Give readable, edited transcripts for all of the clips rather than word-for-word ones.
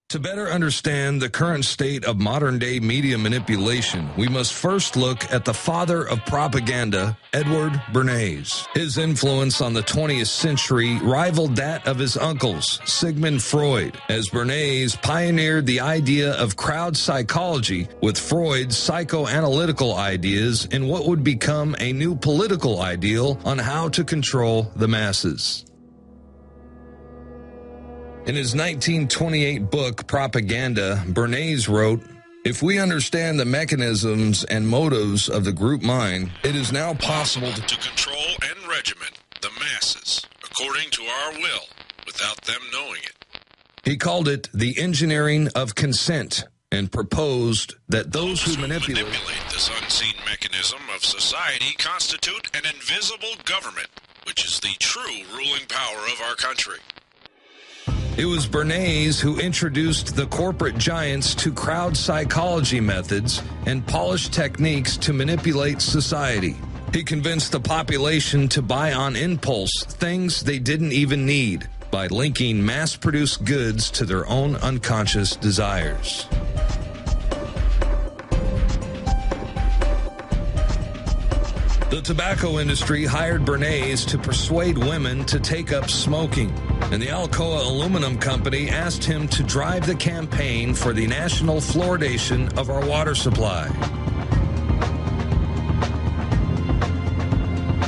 To better understand the current state of modern-day media manipulation, we must first look at the father of propaganda, Edward Bernays. His influence on the 20th century rivaled that of his uncles, Sigmund Freud, as Bernays pioneered the idea of crowd psychology with Freud's psychoanalytical ideas in what would become a new political ideal on how to control the masses. In his 1928 book, Propaganda, Bernays wrote, "If we understand the mechanisms and motives of the group mind, it is now possible to control and regiment the masses according to our will without them knowing it." He called it the engineering of consent and proposed that those who manipulate this unseen mechanism of society constitute an invisible government, which is the true ruling power of our country. It was Bernays who introduced the corporate giants to crowd psychology methods and polished techniques to manipulate society. He convinced the population to buy on impulse things they didn't even need by linking mass-produced goods to their own unconscious desires. The tobacco industry hired Bernays to persuade women to take up smoking, and the Alcoa Aluminum Company asked him to drive the campaign for the national fluoridation of our water supply.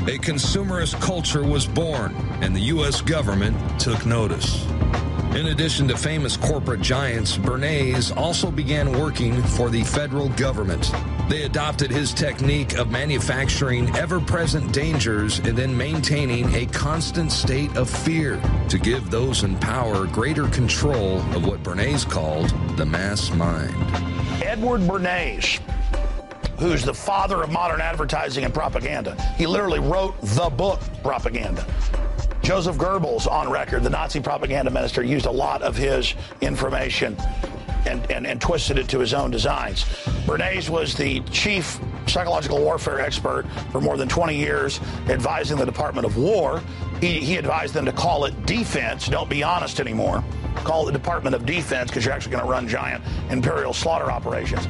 A consumerist culture was born, and the U.S. government took notice. In addition to famous corporate giants, Bernays also began working for the federal government. They adopted his technique of manufacturing ever-present dangers and then maintaining a constant state of fear to give those in power greater control of what Bernays called the mass mind. Edward Bernays, who's the father of modern advertising and propaganda, he literally wrote the book Propaganda. Joseph Goebbels, on record, the Nazi propaganda minister, used a lot of his information and twisted it to his own designs. Bernays was the chief psychological warfare expert for more than 20 years, advising the Department of War. He advised them to call it defense. Don't be honest anymore. Call it the Department of Defense, because you're actually going to run giant imperial slaughter operations.